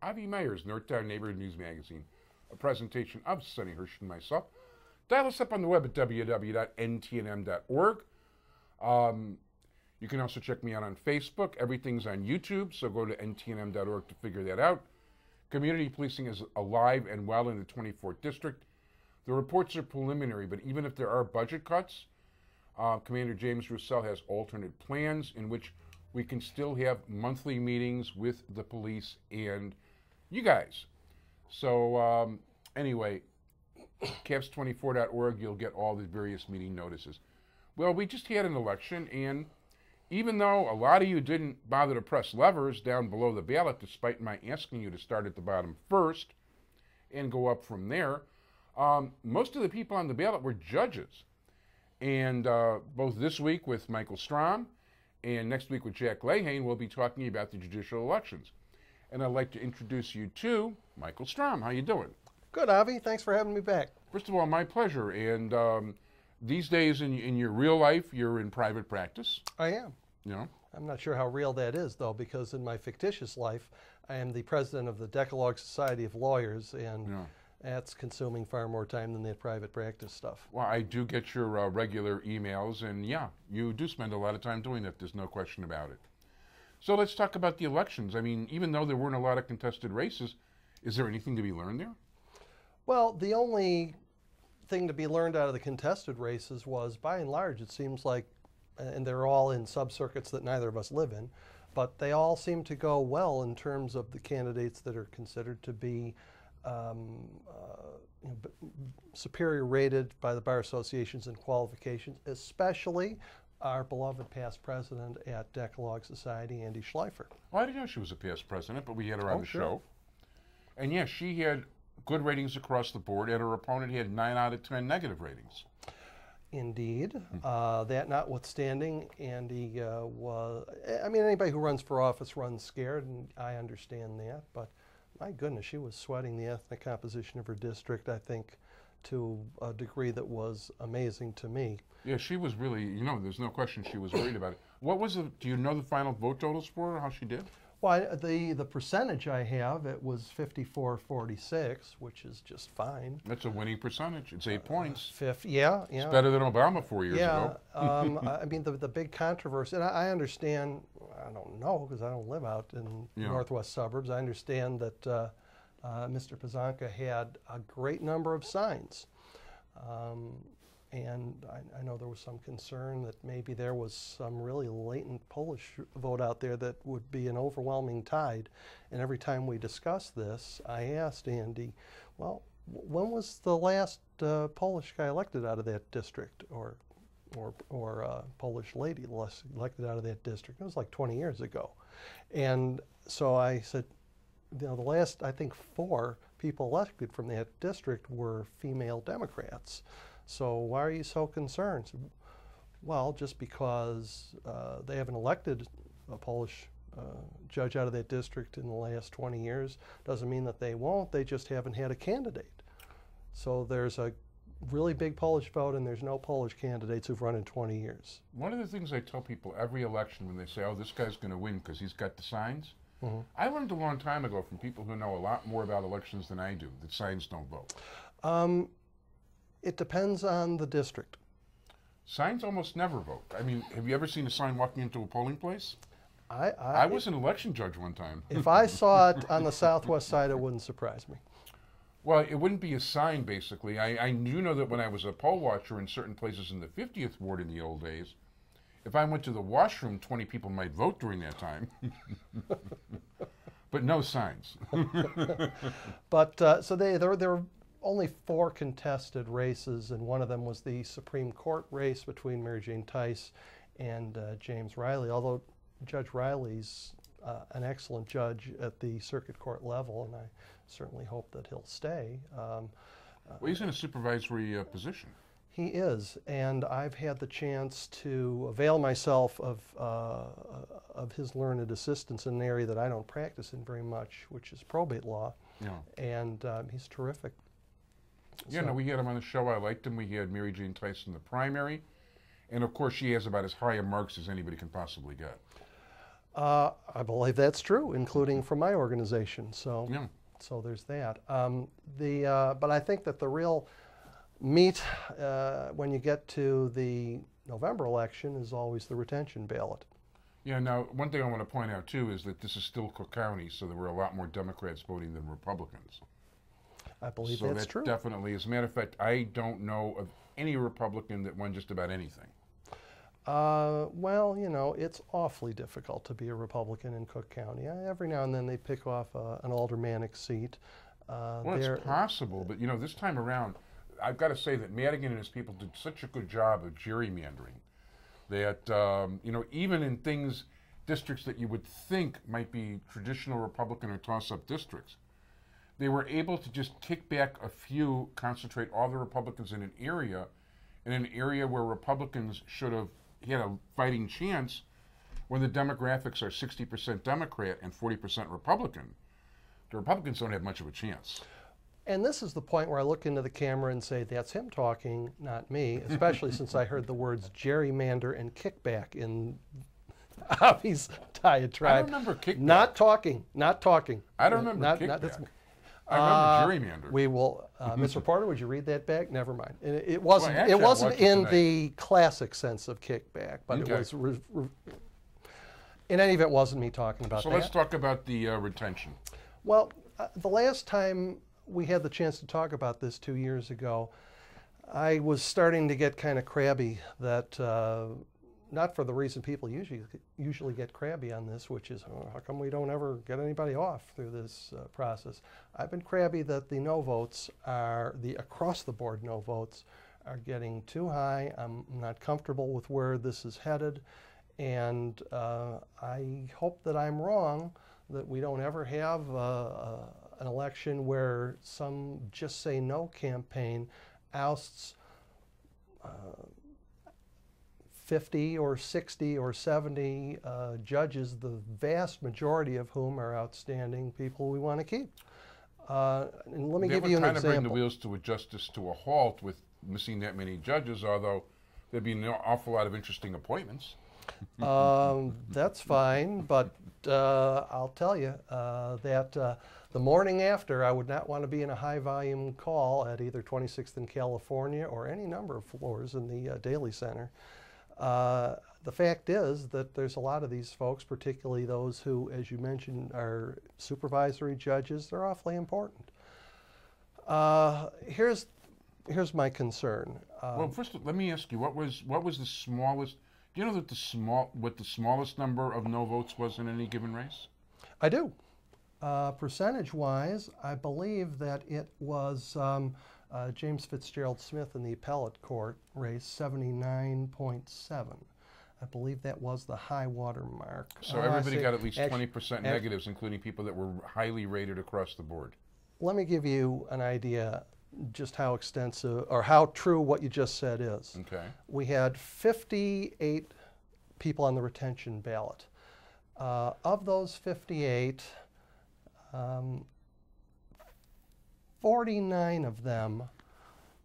Avi Meyer's Northtown Neighborhood News Magazine, a presentation of Sonny Hirsch and myself. Dial us up on the web at www.ntnm.org. You can also check me out on Facebook. Everything's on YouTube, so go to ntnm.org to figure that out. Community policing is alive and well in the 24th District. The reports are preliminary, but even if there are budget cuts, Commander James Roussel has alternate plans in which we can still have monthly meetings with the police and you guys. So anyway, caps24.org, you'll get all the various meeting notices. Well, we just had an election, and even though a lot of you didn't bother to press levers down below the ballot, despite my asking you to start at the bottom first and go up from there, most of the people on the ballot were judges. And both this week with Michael Strom and next week with Jack Lehane, we'll be talking about the judicial elections. And I'd like to introduce you to Michael Strom. How you doing? Good, Avi. Thanks for having me back. First of all, my pleasure. And these days in your real life, you're in private practice. I am. You know? I'm not sure how real that is, though, because in my fictitious life, I am the president of the Decalogue Society of Lawyers, and that's consuming far more time than that private practice stuff. Well, I do get your regular emails, and yeah, you do spend a lot of time doing that. There's no question about it. So let's talk about the elections. I mean, even though there weren't a lot of contested races, is there anything to be learned there? Well, the only thing to be learned out of the contested races was, by and large, it seems like, and they're all in sub-circuits that neither of us live in, but they all seem to go well in terms of the candidates that are considered to be superior rated by the bar associations and qualifications, especially our beloved past president at Decalogue Society, Andy Schleifer. Well, I didn't know she was a past president, but we had her on the sure. show. And yes, she had good ratings across the board, and her opponent had 9 out of 10 negative ratings. Indeed. That notwithstanding, Andy was, I mean, anybody who runs for office runs scared, and I understand that, but my goodness, she was sweating the ethnic composition of her district, I think, to a degree that was amazing to me. Yeah, she was really, you know, there's no question she was worried about it. What was the, do you know the final vote totals for her, how she did? Well, the percentage I have, it was 54-46, which is just fine. That's a winning percentage. It's 8 points. Yeah. It's better than Obama 4 years ago. I mean, the big controversy, and I understand, I don't know, because I don't live out in northwest suburbs. I understand that Mr. Pazanka had a great number of signs. And I know there was some concern that maybe there was some really latent Polish vote out there that would be an overwhelming tide. And every time we discussed this, I asked Andy, well, when was the last Polish guy elected out of that district, or Polish lady elected out of that district? It was like 20 years ago. And so I said, you know, the last, I think, 4 people elected from that district were female Democrats. So why are you so concerned? Well, just because they haven't elected a Polish judge out of that district in the last 20 years doesn't mean that they won't. They just haven't had a candidate. So there's a really big Polish vote, and there's no Polish candidates who've run in 20 years. One of the things I tell people every election when they say, oh, this guy's going to win because he's got the signs, I learned a long time ago from people who know a lot more about elections than I do that signs don't vote. It depends on the district. Signs almost never vote. I mean, have you ever seen a sign walking into a polling place? I was an election judge one time. If I saw it on the southwest side, it wouldn't surprise me. Well, it wouldn't be a sign, basically. I do know that when I was a poll watcher in certain places in the 50th Ward in the old days, if I went to the washroom, 20 people might vote during that time. But no signs. But so there were only 4 contested races, and one of them was the Supreme Court race between Mary Jane Tice and James Riley, although Judge Riley's an excellent judge at the circuit court level, and I certainly hope that he'll stay. Well, he's in a supervisory position. He is, and I've had the chance to avail myself of his learned assistance in an area that I don't practice in very much, which is probate law. Yeah. And he's terrific. Yeah, no, we had him on the show. I liked him. We had Mary Jane Tice in the primary. And of course, she has about as high a marks as anybody can possibly get. I believe that's true, including from my organization. So, Yeah. so there's that. But I think that the real meat when you get to the November election is always the retention ballot. Yeah, now, one thing I want to point out, too, is that this is still Cook County, so there were a lot more Democrats voting than Republicans. I believe So that's that true. definitely, as a matter of fact, I don't know of any Republican that won just about anything. Well, you know, it's awfully difficult to be a Republican in Cook County. Every now and then they pick off an aldermanic seat. Well, it's possible, but, you know, this time around, I've got to say that Madigan and his people did such a good job of gerrymandering that, you know, even in districts that you would think might be traditional Republican or toss-up districts, they were able to just kick back a few, concentrate all the Republicans in an area where Republicans should have had a fighting chance when the demographics are 60% Democrat and 40% Republican. The Republicans don't have much of a chance. And this is the point where I look into the camera and say, that's him talking, not me, especially since I heard the words gerrymander and kickback in Avi's diatribe. I don't remember kickback. Not talking, not talking. I don't remember kickback. I remember gerrymander. We will, Ms. Reporter, would you read that back? Never mind. It wasn't. Well, actually, it wasn't in tonight. the classic sense of kickback, but Okay. it was. In any event, it wasn't me talking about So that. let's talk about the retention. Well, the last time we had the chance to talk about this 2 years ago, I was starting to get kind of crabby that, not for the reason people usually get crabby on this, which is, oh, how come we don't ever get anybody off through this process? I've been crabby that the no votes are, the across-the-board no votes, are getting too high. I'm not comfortable with where this is headed, and I hope that I'm wrong, that we don't ever have an election where some just say no campaign ousts 50 or 60 or 70 judges, the vast majority of whom are outstanding people we want to keep. And let me give you an They would kind of bring the example. wheels to justice to a halt with missing that many judges, although there'd be an awful lot of interesting appointments. That's fine, but I'll tell you that the morning after, I would not want to be in a high-volume call at either 26th and California or any number of floors in the Daly Center. The fact is that there's a lot of these folks, particularly those who, as you mentioned, are supervisory judges. They're awfully important. Here's my concern. Well, first, let me ask you, what was the smallest? Do you know that what the smallest number of no votes was in any given race? I do. Percentage-wise, I believe that it was James Fitzgerald Smith in the appellate court race, 79.7. I believe that was the high water mark. So everybody got at least 20% negatives, including people that were highly rated across the board. Let me give you an idea just how extensive or how true what you just said is. Okay. We had 58 people on the retention ballot. Of those 58, 49 of them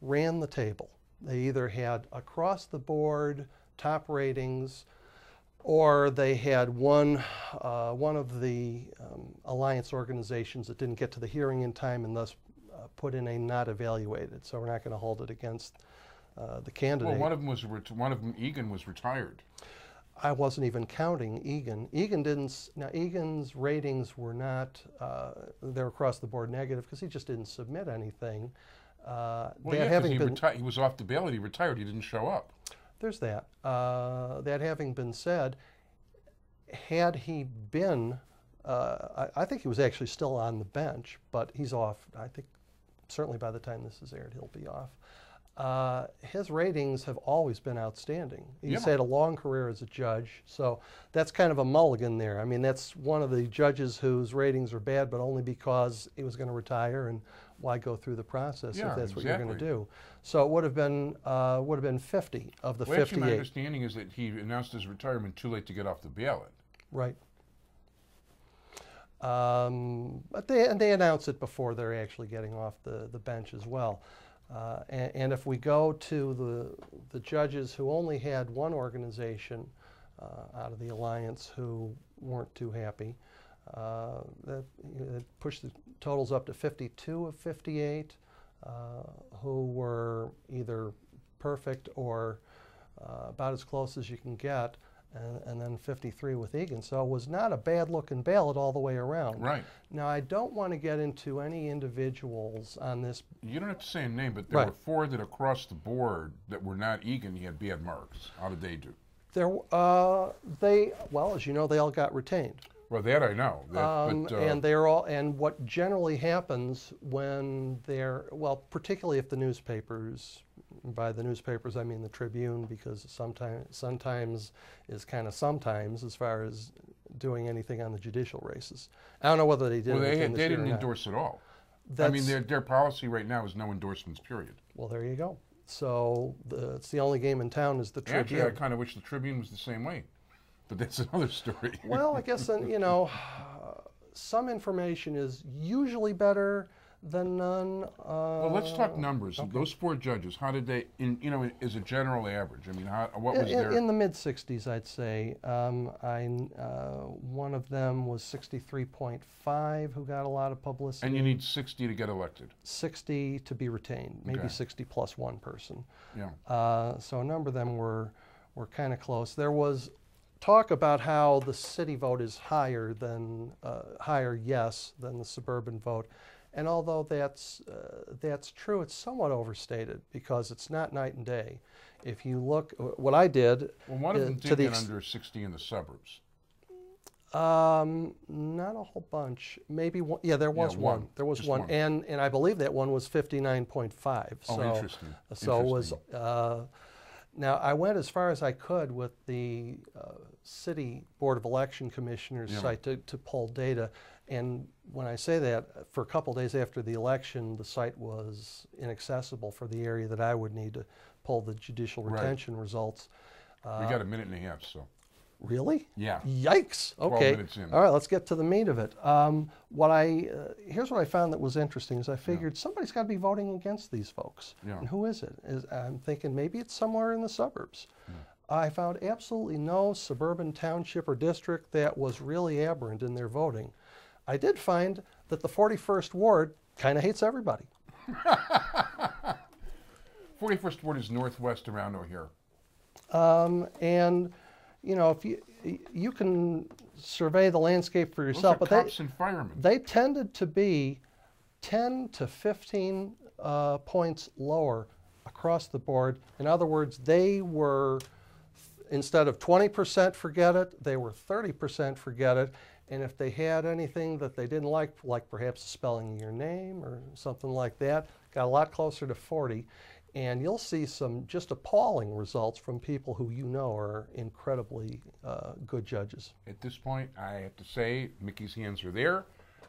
ran the table. They either had across the board top ratings, or they had one of the alliance organizations that didn't get to the hearing in time and thus put in a not evaluated. So we're not going to hold it against the candidate. Well, one of them, Egan, was retired. I wasn't even counting Egan. Egan's ratings were not, they're across the board negative because he just didn't submit anything. Well, yeah, because he was off the ballot, he retired, he didn't show up. There's that. That having been said, had he been, I think he was actually still on the bench, but he's off. I think certainly by the time this is aired, he'll be off. His ratings have always been outstanding. He's had a long career as a judge, so that's kind of a mulligan there. I mean, that's one of the judges whose ratings are bad, but only because he was going to retire, and why go through the process if that's what you're going to do? So it would have been 50 of the 58. Actually, my understanding is that he announced his retirement too late to get off the ballot. Right. But they announce it before they're actually getting off the bench as well. And if we go to the judges who only had one organization out of the alliance who weren't too happy. That pushed the totals up to 52 of 58 who were either perfect or about as close as you can get, and then 53 with Egan. So it was not a bad-looking ballot all the way around. Right. Now, I don't want to get into any individuals on this. You don't have to say a name, but there were 4 that across the board that were not Egan, he had bad marks. How did they do? Well, as you know, they all got retained. Well, that I know. And they're all. And what generally happens when they're, well, particularly if the newspapers, by the newspapers I mean the Tribune, because sometimes is kind of sometimes as far as doing anything on the judicial races. I don't know whether they did. Well, anything they this year didn't or not. endorse at all. I mean, their policy right now is no endorsements. Period. Well, there you go. So it's the only game in town is the Tribune. Actually, I kind of wish the Tribune was the same way. But that's another story. Well, I guess, you know, some information is usually better than none. Well, let's talk numbers. Okay. Those 4 judges, how did they, as a general average? I mean, what was their... In the mid-60s, I'd say. One of them was 63.5, who got a lot of publicity. And you need 60 to get elected. 60 to be retained, maybe 60 plus one person. Yeah. So a number of them were kind of close. There was talk about how the city vote is higher, yes, than the suburban vote. And although that's true, it's somewhat overstated because it's not night and day. If you look, what I did... Well, one of them did get under 60 in the suburbs. Not a whole bunch. Maybe one. Yeah, there was one. There was one. And I believe that one was 59.5. Oh, interesting. So it was... Now, I went as far as I could with the City Board of Election Commissioners site to pull data. And when I say that, for a couple days after the election, the site was inaccessible for the area that I would need to pull the judicial retention results. We got a minute and a half, so. Really? Yeah. Yikes. 12 okay. minutes in. All right, let's get to the meat of it. Here's what I found that was interesting is I figured somebody's got to be voting against these folks. Yeah. And who is it? I'm thinking maybe it's somewhere in the suburbs. Yeah. I found absolutely no suburban township or district that was really aberrant in their voting. I did find that the 41st Ward kind of hates everybody. 41st Ward is northwest around O'Hare. And you know, if you can survey the landscape for yourself, but cops and firemen. They tended to be 10 to 15 points lower across the board. In other words, they were, instead of 20% forget it, they were 30% forget it. And if they had anything that they didn't like perhaps the spelling of your name or something like that, got a lot closer to 40. And you'll see some just appalling results from people who you know are incredibly good judges. At this point, I have to say, Mickey's hands are there.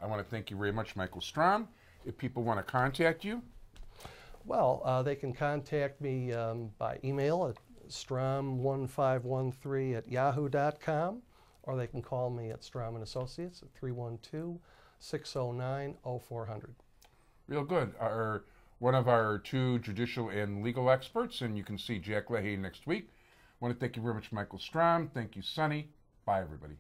I want to thank you very much, Michael Strom. If people want to contact you? Well, they can contact me by email at strom1513@yahoo.com, or they can call me at Strom & Associates at 312-609-0400. Real good. One of our 2 judicial and legal experts, and you can see Jack Leahy next week. I want to thank you very much, Michael Strom. Thank you, Sonny. Bye, everybody.